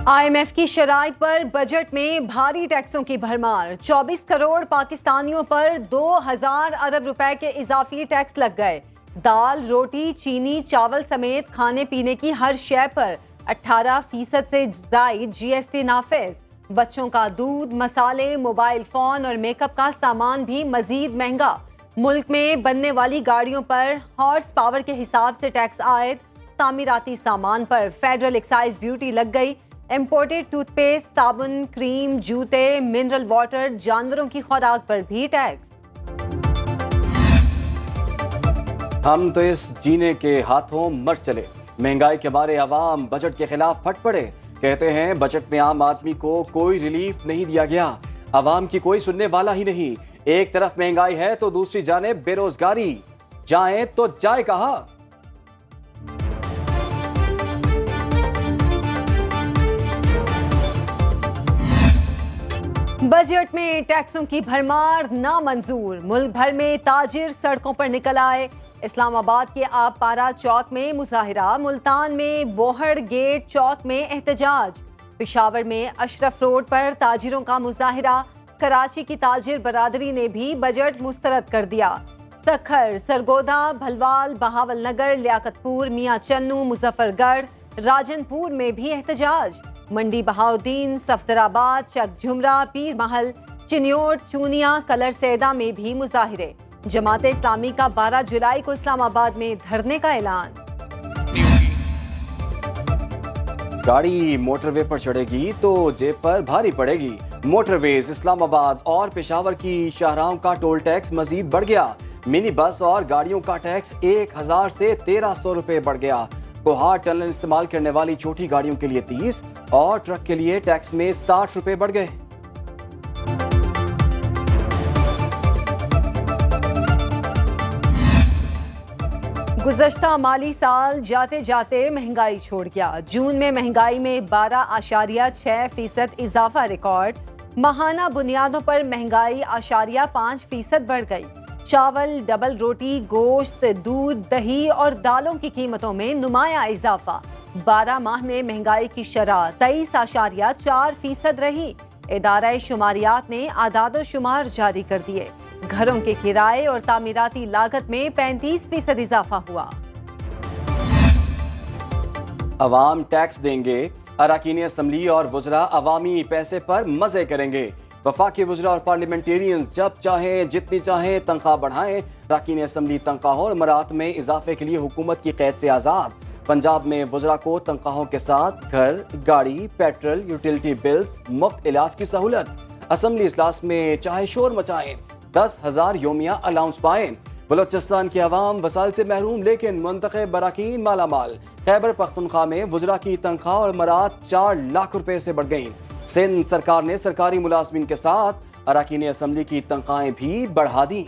IMF की शराइत पर budget में भारी टैक्सों की भरमार। 24 करोड़ पाकिस्तानियों पर 2000 अरब रुपए के इजाफी टैक्स लग गए। दाल, रोटी, चीनी, चावल समेत खाने पीने की हर शय पर 18% से जायद GST नाफिज। बच्चों का दूध, मसाले, मोबाइल फोन और मेकअप का सामान भी मजीद महंगा। मुल्क में बनने वाली गाड़ियों पर हॉर्स पावर के हिसाब से टैक्स आयद। तामीराती सामान पर फेडरल एक्साइज ड्यूटी लग गई। इम्पोर्टेड टूथपेस्ट, साबुन, क्रीम, जूते, मिनरल वाटर, जानवरों की खुराक पर भी टैक्स। हम तो इस जीने के हाथों मर चले। महंगाई के मारे आवाम बजट के खिलाफ फट पड़े। कहते हैं बजट में आम आदमी को कोई रिलीफ नहीं दिया गया। आवाम की कोई सुनने वाला ही नहीं। एक तरफ महंगाई है तो दूसरी जानिब बेरोजगारी। जाएं तो जाए कहां? बजट में टैक्सों की भरमार नामंजूर। मुल्क भर में ताजिर सड़कों पर निकल आए। इस्लामाबाद के आबपारा चौक में मुजाहिरा, मुल्तान में बोहड़ गेट चौक में एहतजाज, पेशावर में अशरफ रोड पर ताजिरों का मुजाहिरा। कराची की ताजिर बरादरी ने भी बजट मुस्तरद कर दिया। सखर, सरगोदा, भलवाल, बहावलनगर, लियाकतपुर, मियां चन्नू, मुजफ्फरगढ़, राजनपुर में भी एहतजाज। मंडी बहाउद्दीन, सफदराबाद, चक झुमरा, पीर महल, चिन्योट, चूनिया, कलर सैदा में भी मुजाहिरे। जमाते इस्लामी का 12 जुलाई को इस्लामाबाद में धरने का ऐलान। गाड़ी मोटरवे पर चढ़ेगी तो जेब पर भारी पड़ेगी। मोटरवेज, इस्लामाबाद और पेशावर की शाहराहों का टोल टैक्स मजीद बढ़ गया। मिनी बस और गाड़ियों का टैक्स 1000 से 1300 रुपए बढ़ गया। कोहार टनल इस्तेमाल करने वाली छोटी गाड़ियों के लिए 30 और ट्रक के लिए टैक्स में 60 रुपए बढ़ गए। गुज़श्ता माली साल जाते जाते महंगाई छोड़ गया। जून में महंगाई में 12.6% इजाफा रिकॉर्ड। माहाना बुनियादों पर महंगाई 5% बढ़ गई। चावल, डबल रोटी, गोश्त, दूध, दही और दालों की कीमतों में नुमाया इजाफा। 12 माह में महंगाई की शरह 23.4% रही। इदारा शुमारियात ने आदाद शुमार जारी कर दिए। घरों के किराए और तामीराती लागत में 35% इजाफा हुआ। अवाम टैक्स देंगे, अरकान असम्बली और वुज़रा अवामी पैसे पर मजे करेंगे। वफाकी वुज़रा और पार्लियामेंटेरियंस जब चाहें जितनी चाहें तनख्वाह बढ़ाएं। अरकान असम्बली तनख्वाहों और मरात में इजाफे के लिए हुकूमत की कैद से आज़ाद। पंजाब में वुज़रा को तनख्वाहों के साथ घर, गाड़ी, पेट्रोल, यूटिलिटी बिल्स, मुफ्त इलाज की सहूलत। असम्बली इजलास में चाहे शोर मचाएं, 10,000 योमिया अलाउंस पाएं। बलोचिस्तान की आवाम वसाइल से महरूम लेकिन मुंतखब अरकान मालामाल। खैबर पख्तूनख्वा में वुज़रा की तनख्वाह और मरात 4 लाख रुपए से बढ़ गई। सिंध सरकार ने सरकारी मुलाजमीन के साथ अरकान असम्बली की तनख्वाहें भी बढ़ा दी।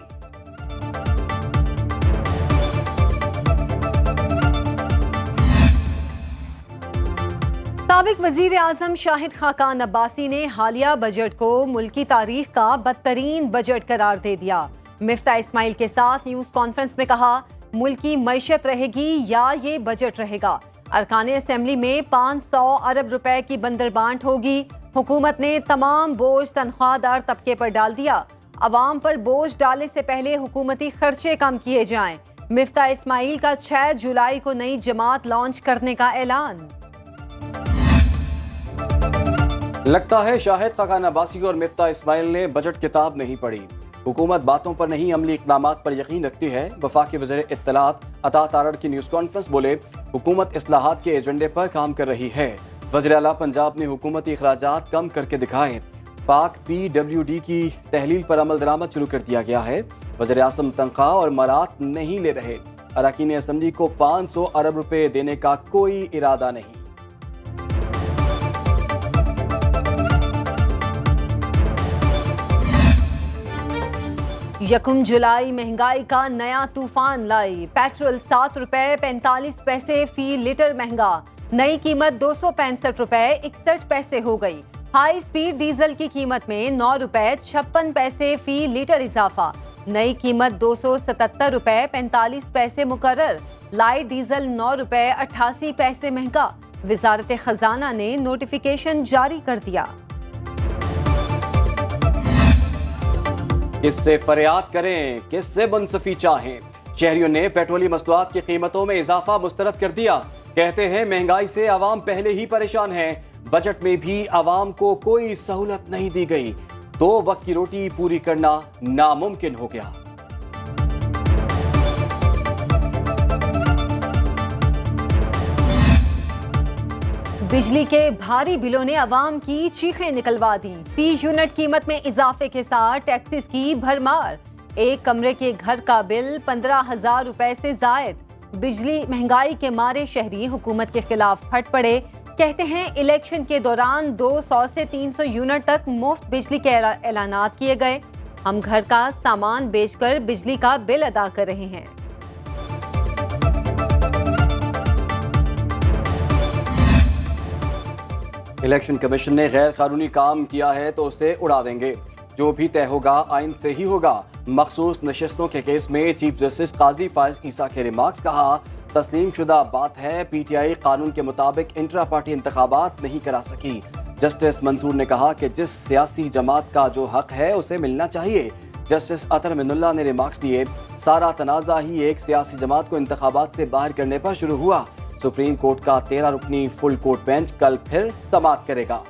साबिक वजीर आजम शाहिद खाकान अब्बासी ने हालिया बजट को मुल्की तारीख का बदतरीन बजट करार दे दिया। मिफ्ता इस्माइल के साथ न्यूज कॉन्फ्रेंस में कहा, मुल्की मईशत रहेगी या ये बजट रहेगा। अरकान असेंबली में 500 अरब रुपए की बंदरबांट होगी। हुकूमत ने तमाम बोझ तनख्वाहदार तबके पर डाल दिया। अवाम पर बोझ डालने से पहले हुकूमती खर्चे कम किए जाएं। मिफ्ता इस्माइल का 6 जुलाई को नई जमात लॉन्च करने का ऐलान। लगता है शाहिद खाकान अब्बासी और मिफ्ता इस्माइल ने बजट किताब नहीं पढ़ी। हुकूमत बातों पर नहीं अमली इक़दामात पर यकीन रखती है। वफाकी वज़ीर इत्तलात अता तारड़ की न्यूज़ कॉन्फ्रेंस बोले, हुकूमत इस्लाहात के एजेंडे पर काम कर रही है। वज़ीर आला पंजाब ने हुकूमती अखराजात कम करके दिखाए। पाक PWD की तहलील पर अमल दरामद शुरू कर दिया गया है। वज़ीर आज़म तनख्वाह और मरात नहीं ले रहे। अरकान असम्बली को 500 अरब रुपए देने का कोई इरादा नहीं। यकम जुलाई महंगाई का नया तूफान लाई। पेट्रोल 7 रुपए 45 पैसे फी लीटर महंगा। नई कीमत 265 रुपए 61 पैसे हो गई। हाई स्पीड डीजल की कीमत में 9 रुपए 56 पैसे फी लीटर इजाफा। नई कीमत 277 रुपए 45 पैसे मुकर्रर। लाइट डीजल 9 रुपए 88 पैसे महंगा। वजारत खजाना ने नोटिफिकेशन जारी कर दिया। किससे फरियाद करें, किससे मुंसफी चाहें? शहरियों ने पेट्रोलियम मसनूआत की कीमतों में इजाफा मुस्तरद कर दिया। कहते हैं महंगाई से आवाम पहले ही परेशान है। बजट में भी आवाम को कोई सहूलत नहीं दी गई। 2 वक्त की रोटी पूरी करना नामुमकिन हो गया। बिजली के भारी बिलों ने आवाम की चीखें निकलवा दी। फी यूनिट कीमत में इजाफे के साथ टैक्सेस की भरमार। एक कमरे के घर का बिल 15,000 रुपए से जायद। बिजली महंगाई के मारे शहरी हुकूमत के खिलाफ फट पड़े। कहते हैं इलेक्शन के दौरान 200 से 300 यूनिट तक मुफ्त बिजली के ऐलानात किए गए। हम घर का सामान बेचकर बिजली का बिल अदा कर रहे हैं। इलेक्शन कमीशन ने गैर कानूनी काम किया है तो उसे उड़ा देंगे। जो भी तय होगा आइन से ही होगा। मखसूस नशिस्तों के केस में चीफ जस्टिस काजी फायज ईसा के रिमार्क्स। कहा, तस्लीम शुदा बात है पीटीआई कानून के मुताबिक इंट्रा पार्टी इंतखाबात नहीं करा सकी। जस्टिस मंसूर ने कहा कि जिस सियासी जमात का जो हक है उसे मिलना चाहिए। जस्टिस अतर मिनुल्लाह ने रिमार्क्स दिए, सारा तनाज़ा ही एक सियासी जमात को इंतखाबात से बाहर करने पर शुरू हुआ। सुप्रीम कोर्ट का 13 रुकनी फुल कोर्ट बेंच कल फिर समाअत करेगा।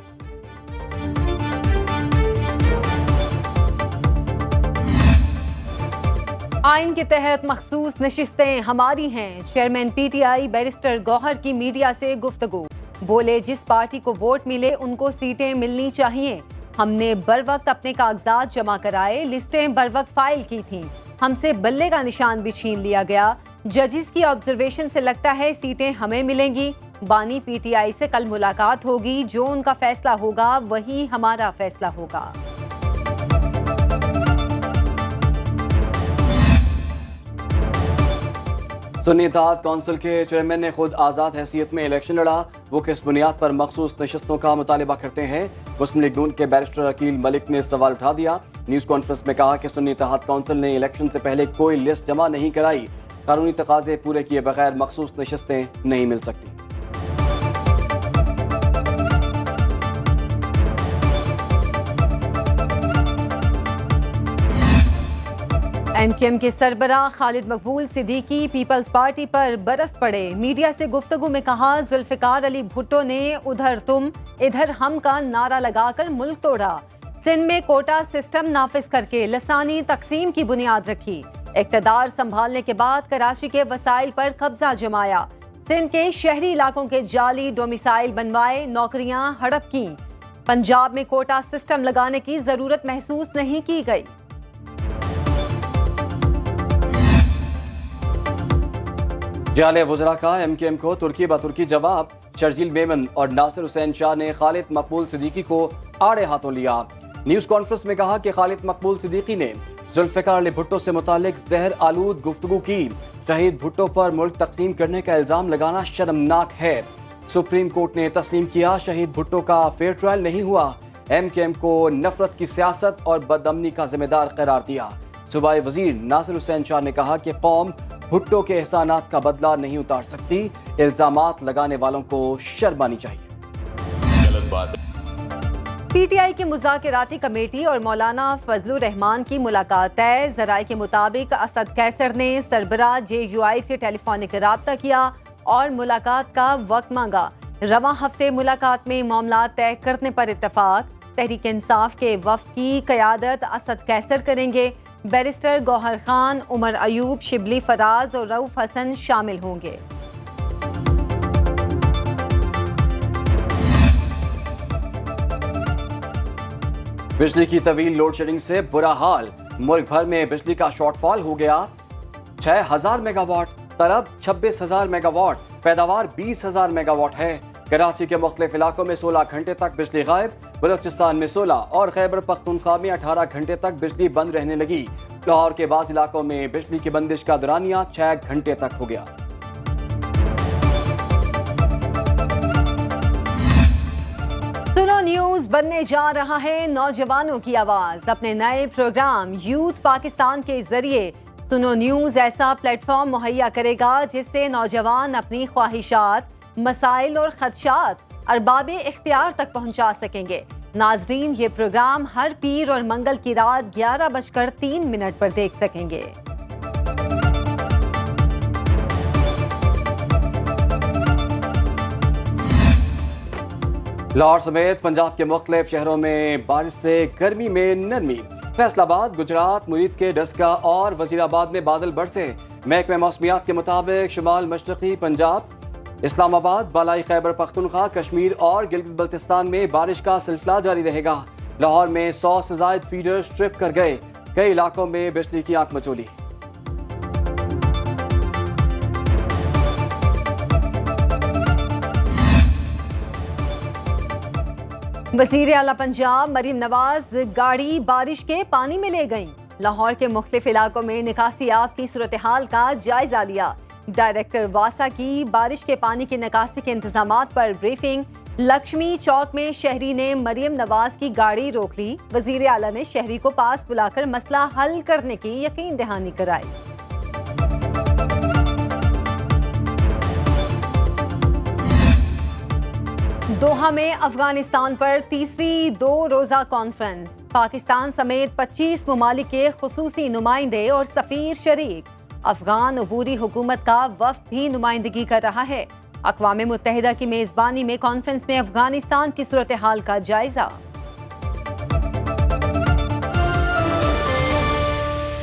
आइन के तहत मखसूस नशिस्तें हमारी हैं। चेयरमैन पीटीआई बैरिस्टर गौहर की मीडिया से गुफ्तगू। बोले, जिस पार्टी को वोट मिले उनको सीटें मिलनी चाहिए। हमने बर वक्त अपने कागजात जमा कराए, लिस्टें बर वक्त फाइल की थीं। हमसे बल्ले का निशान भी छीन लिया गया। जजिस की ऑब्जर्वेशन से लगता है सीटें हमें मिलेंगी। बानी पीटीआई से कल मुलाकात होगी। जो उनका फैसला होगा वही हमारा फैसला होगा। सुन्नी इत्तेहाद कौंसिल के चेयरमैन ने खुद आज़ाद हैसियत में इलेक्शन लड़ा। वो किस बुनियाद पर मखसूस नशिस्तों का मुतालबा करते हैं? मुस्लिम लीग नून के बैरिस्टर अकील मलिक ने सवाल उठा दिया। न्यूज़ कॉन्फ्रेंस में कहा कि सुन्नी इत्तेहाद कौंसिल ने इलेक्शन से पहले कोई लिस्ट जमा नहीं कराई। कानूनी तकाजे पूरे किए बगैर मखसूस नशिस्तें नहीं मिल सकती। एमकेएम के सरबराह खालिद मकबूल सिद्दीकी पीपल्स पार्टी पर बरस पड़े। मीडिया से गुफ्तगू में कहा, जुल्फिकार अली भुट्टो ने उधर तुम इधर हम का नारा लगाकर मुल्क तोड़ा। सिंध में कोटा सिस्टम नाफिज करके लसानी तकसीम की बुनियाद रखी। इक़्तिदार संभालने के बाद कराची के वसाइल पर कब्जा जमाया। सिंध के शहरी इलाकों के जाली डोमिसाइल बनवाए, नौकरियां हड़प की। पंजाब में कोटा सिस्टम लगाने की जरूरत महसूस नहीं की गई। जाले वज़रा का एमकेएम को तुर्की बतुर्की जवाब। शर्जील मेमन और नासिर हुसैन शाह ने खालिद मकबूल सिद्दीकी को आड़े हाथों लिया। न्यूज़ कॉन्फ्रेंस में कहा कि खालिद मकबूल सिद्दीकी ने जुल्फिकार अली भुट्टो से मुतालिक जहर आलूद गुफ्तगू की। शहीद भुट्टो पर मुल्क तकसीम करने का इल्जाम लगाना शर्मनाक है। सुप्रीम कोर्ट ने तस्लीम किया, शहीद भुट्टो का फेयर ट्रायल नहीं हुआ। एमकेएम को नफरत की सियासत और बदअमनी का जिम्मेदार करार दिया। सूबाई वजीर नासिर हुसैन शाह ने कहा कि कौम भुट्टो के एहसानात का बदला नहीं उतार सकती। इल्जामात लगाने वालों को शर्म आनी चाहिए। गलत बात है। पीटीआई की मुज़ाकिराती कमेटी और मौलाना फजलुर रहमान की मुलाकात तय। ज़राए के मुताबिक असद कैसर ने सरबराह JUI से टेलीफोनिक राब्ता किया और मुलाकात का वक्त मांगा। रवां हफ्ते मुलाकात में मामला तय करने पर इत्तफाक। तहरीक इंसाफ के वफ़द की क़यादत असद कैसर करेंगे। बैरिस्टर गौहर खान, उमर अयूब, शिबली फराज और रऊफ हसन शामिल होंगे। बिजली की तवील लोड शेडिंग से बुरा हाल। मुल्क भर में बिजली का शॉर्टफॉल हो गया। 6,000 मेगावाट, तलब 26,000 मेगावाट, पैदावार 20,000 मेगावाट है। कराची के मुख्तलिफ इलाकों में 16 घंटे तक बिजली गायब। बलूचिस्तान में 16 और खैबर पख्तूनख्वा में 18 घंटे तक बिजली बंद रहने लगी। लाहौर के बाज़ इलाकों में बिजली की बंदिश का दौरानिया 6 घंटे तक हो गया। सुनो न्यूज बनने जा रहा है नौजवानों की आवाज। अपने नए प्रोग्राम यूथ पाकिस्तान के जरिए सुनो न्यूज ऐसा प्लेटफॉर्म मुहैया करेगा जिससे नौजवान अपनी ख्वाहिशात, मसाइल और खदशात अरबाब इख्तियार तक पहुंचा सकेंगे। नाजरीन, ये प्रोग्राम हर पीर और मंगल की रात 11:03 पर देख सकेंगे। लाहौर समेत पंजाब के मुख्तलिफ शहरों में बारिश से गर्मी में नरमी। फैसलाबाद, गुजरात, मुरीद के डस्का और वजीराबाद में बादल बरसे। महकमे मौसमियात के मुताबिक शुमाल मशरकी पंजाब, इस्लामाबाद, बालाई खैबर पख्तूनख्वा, कश्मीर और गिलगित बल्तिस्तान में बारिश का सिलसिला जारी रहेगा। लाहौर में 100 से ज्यादा फीडर्स ट्रिप कर गए। कई इलाकों में बिजली की आंख मचोली। वजीर आला पंजाब मरीम नवाज गाड़ी बारिश के पानी में ले गईं। लाहौर के मुख्तलिफ इलाकों में निकासी आब की सूरत हाल का जायजा लिया। डायरेक्टर वासा की बारिश के पानी की निकासी के इंतजामात पर ब्रीफिंग। लक्ष्मी चौक में शहरी ने मरीम नवाज की गाड़ी रोक ली। वजीर आला ने शहरी को पास बुलाकर मसला हल करने की यकीन दहानी कराई। दोहा में अफगानिस्तान पर तीसरी 2 रोजा कॉन्फ्रेंस। पाकिस्तान समेत 25 ममालिक के खुसूसी नुमाइंदे और सफीर शरीक। अफगान अबूरी हुकूमत का वफ्द भी नुमाइंदगी कर रहा है। अक़वाम मुत्तहिदा की मेज़बानी में कॉन्फ्रेंस में अफगानिस्तान की सूरत हाल का जायजा।